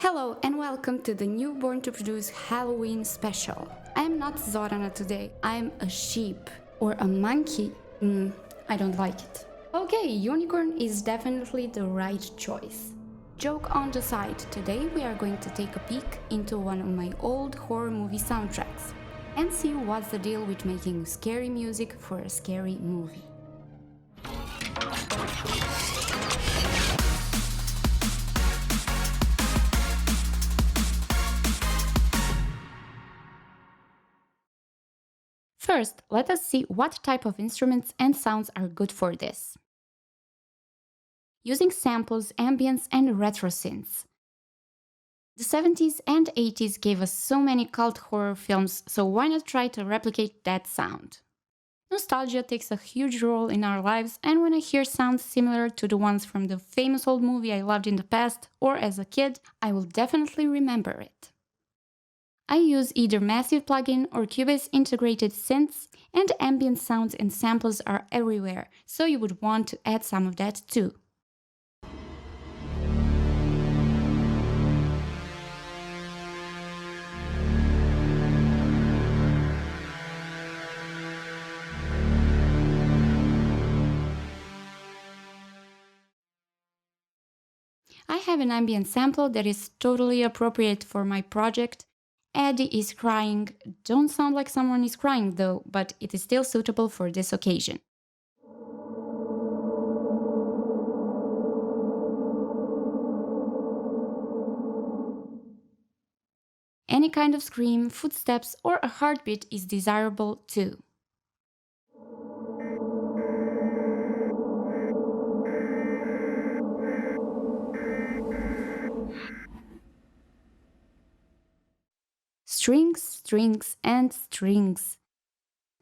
Hello and welcome to the new Born to Produce Halloween special. I am not Zorana today, I am a sheep. Or a monkey? I don't like it. Okay, unicorn is definitely the right choice. Joke on the side, today we are going to take a peek into one of my old horror movie soundtracks and see what's the deal with making scary music for a scary movie. First, let us see what type of instruments and sounds are good for this. Using samples, ambience, and retrosynths. The 70s and 80s gave us so many cult horror films, so why not try to replicate that sound? Nostalgia takes a huge role in our lives, and when I hear sounds similar to the ones from the famous old movie I loved in the past or as a kid, I will definitely remember it. I use either Massive plugin or Cubase integrated synths, and ambient sounds and samples are everywhere, so you would want to add some of that too. I have an ambient sample that is totally appropriate for my project. Eddie is crying. Don't sound like someone is crying though, but it is still suitable for this occasion. Any kind of scream, footsteps, or a heartbeat is desirable too. Strings, strings, and strings.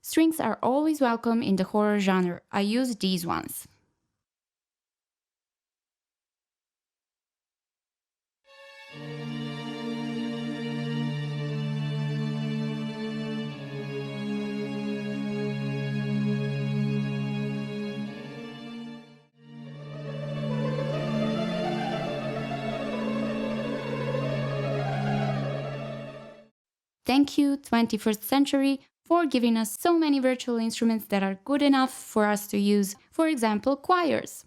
Strings are always welcome in the horror genre. I use these ones. Thank you, 21st century, for giving us so many virtual instruments that are good enough for us to use, for example, choirs.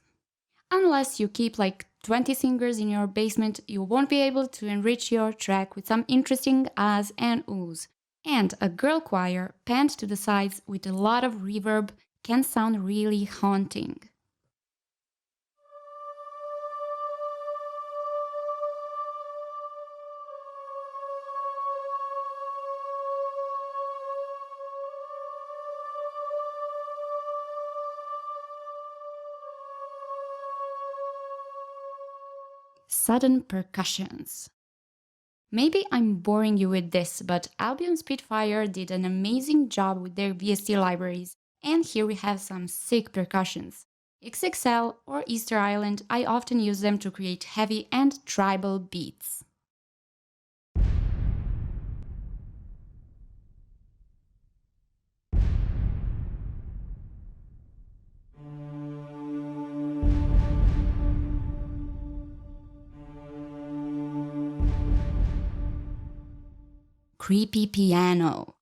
Unless you keep like 20 singers in your basement, you won't be able to enrich your track with some interesting ahs and oohs. And a girl choir, panned to the sides with a lot of reverb, can sound really haunting. Sudden percussions. Maybe I'm boring you with this, but Albion Spitfire did an amazing job with their VST libraries, and here we have some sick percussions. XXL or Easter Island, I often use them to create heavy and tribal beats. Creepy piano.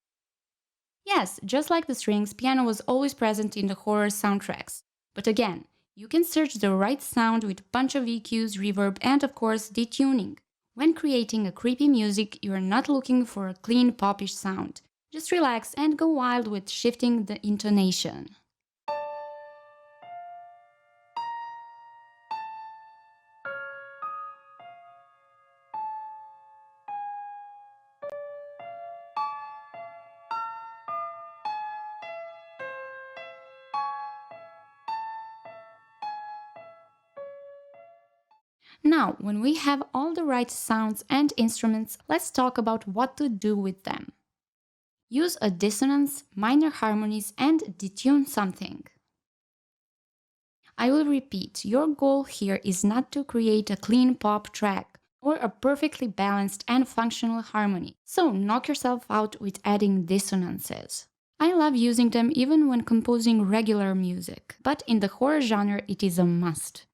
Yes, just like the strings, piano was always present in the horror soundtracks. But again, you can search the right sound with a bunch of EQs, reverb, and of course detuning. When creating a creepy music, you are not looking for a clean popish sound. Just relax and go wild with shifting the intonation. Now, when we have all the right sounds and instruments, let's talk about what to do with them. Use a dissonance, minor harmonies, and detune something. I will repeat, your goal here is not to create a clean pop track or a perfectly balanced and functional harmony, so knock yourself out with adding dissonances. I love using them even when composing regular music, but in the horror genre it is a must.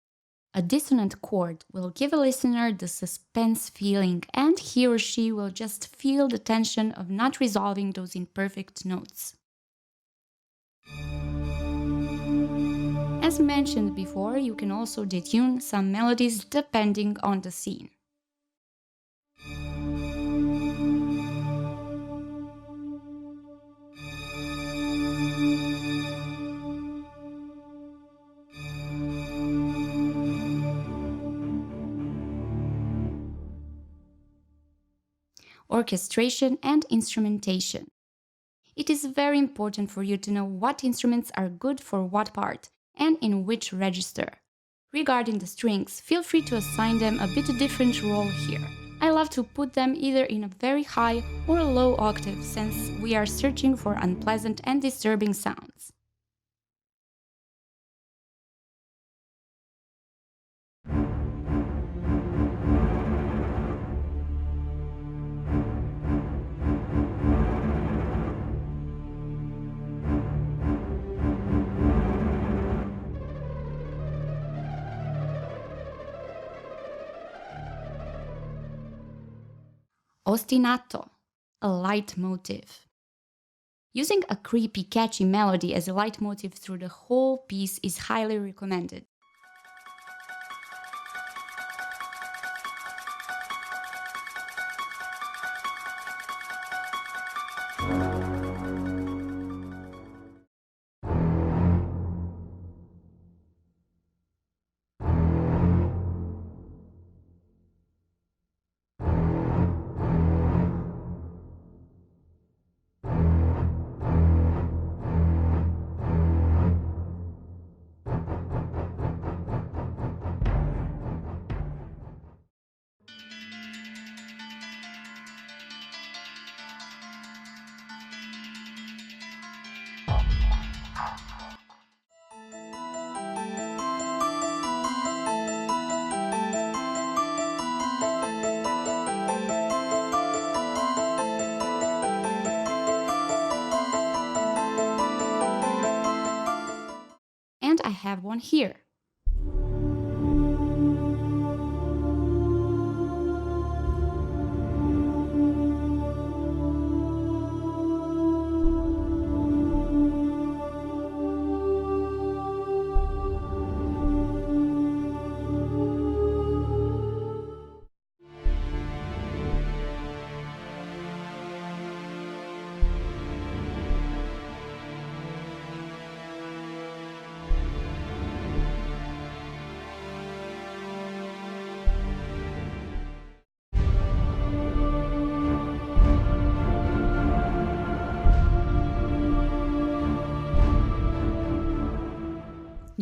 A dissonant chord will give a listener the suspense feeling, and he or she will just feel the tension of not resolving those imperfect notes. As mentioned before, you can also detune some melodies depending on the scene. Orchestration and instrumentation. It is very important for you to know what instruments are good for what part and in which register. Regarding the strings, feel free to assign them a bit different role here. I love to put them either in a very high or low octave since we are searching for unpleasant and disturbing sounds. Ostinato, a leitmotif. Using a creepy, catchy melody as a leitmotif through the whole piece is highly recommended. And I have one here.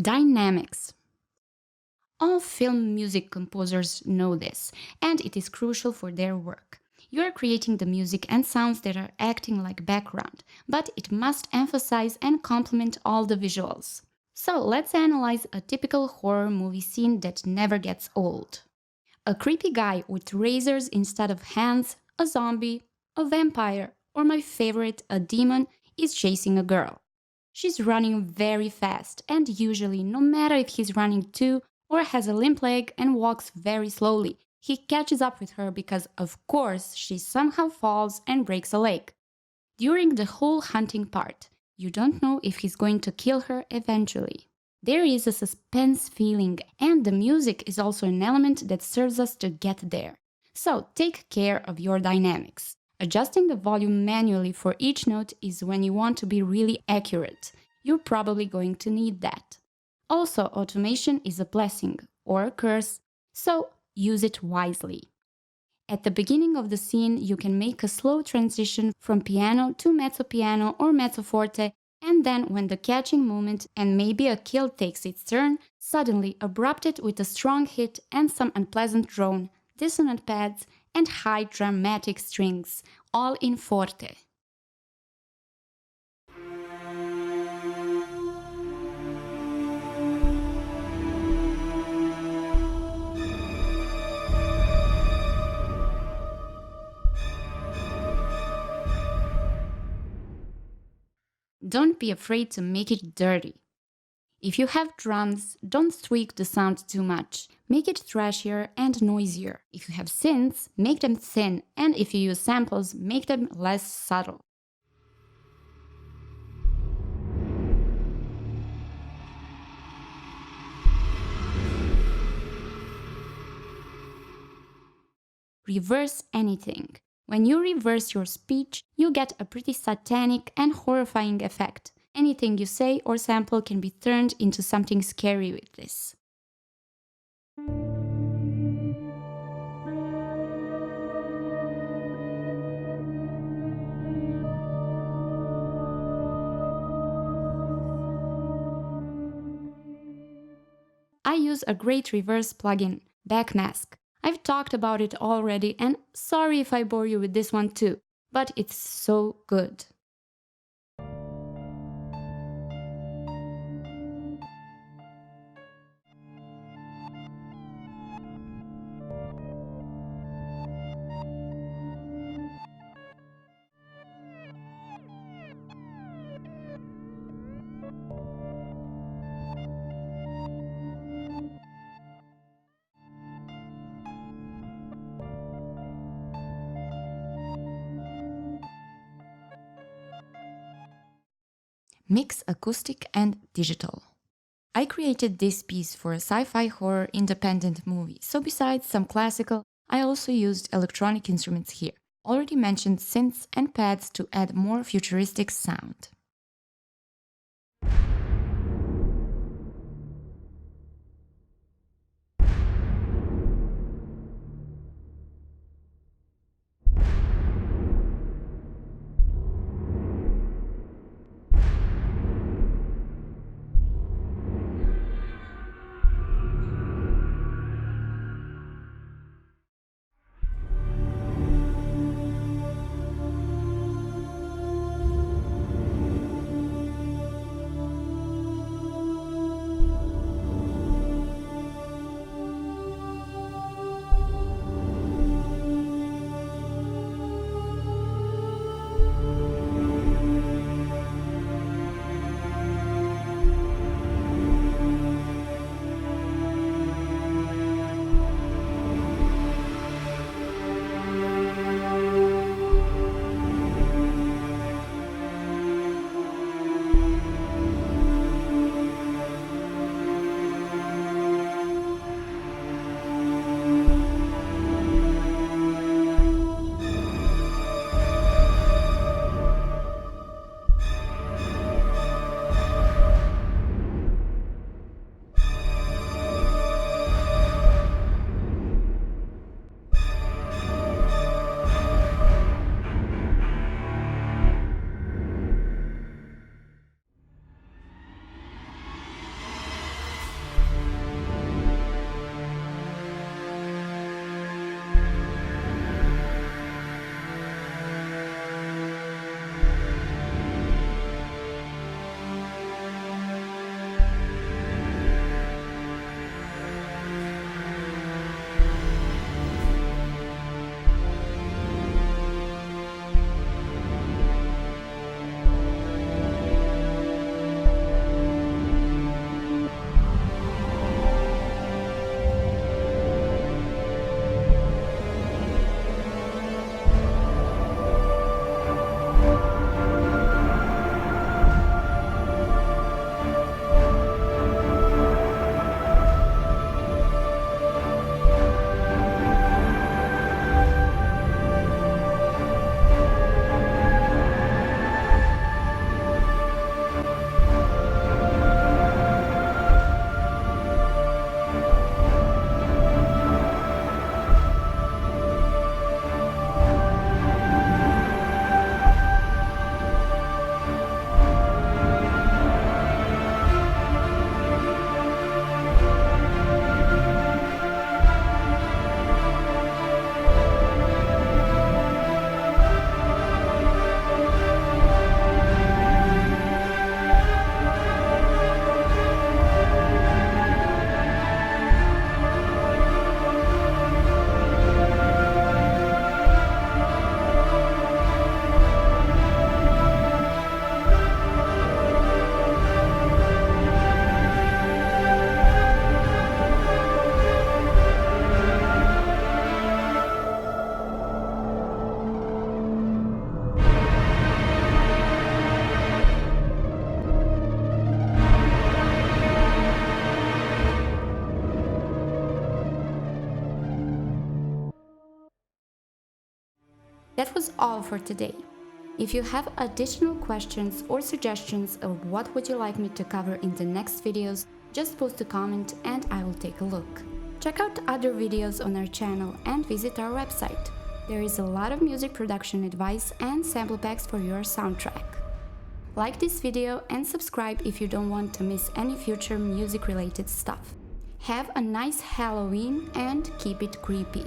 Dynamics. All film music composers know this, and it is crucial for their work. You are creating the music and sounds that are acting like background, but it must emphasize and complement all the visuals. So let's analyze a typical horror movie scene that never gets old. A creepy guy with razors instead of hands, a zombie, a vampire, or my favorite, a demon, is chasing a girl. She's running very fast, and usually, no matter if he's running too or has a limp leg and walks very slowly, he catches up with her because, of course, she somehow falls and breaks a leg. During the whole hunting part, you don't know if he's going to kill her eventually. There is a suspense feeling, and the music is also an element that serves us to get there. So take care of your dynamics. Adjusting the volume manually for each note is when you want to be really accurate. You're probably going to need that. Also, automation is a blessing or a curse, so use it wisely. At the beginning of the scene, you can make a slow transition from piano to mezzo piano or mezzo forte, and then when the catching moment and maybe a kill takes its turn, suddenly abrupt it with a strong hit and some unpleasant drone, dissonant pads, and high dramatic strings, all in forte. Don't be afraid to make it dirty. If you have drums, don't tweak the sound too much. Make it thrashier and noisier. If you have synths, make them thin, and if you use samples, make them less subtle. Reverse anything. When you reverse your speech, you get a pretty satanic and horrifying effect. Anything you say or sample can be turned into something scary with this. I use a great reverse plugin, Backmask. I've talked about it already and sorry if I bore you with this one too, but it's so good. Mix acoustic and digital. I created this piece for a sci-fi horror independent movie, so besides some classical, I also used electronic instruments here. Already mentioned synths and pads to add more futuristic sound. That was all for today. If you have additional questions or suggestions of what would you like me to cover in the next videos, just post a comment and I will take a look. Check out other videos on our channel and visit our website. There is a lot of music production advice and sample packs for your soundtrack. Like this video and subscribe if you don't want to miss any future music-related stuff. Have a nice Halloween and keep it creepy!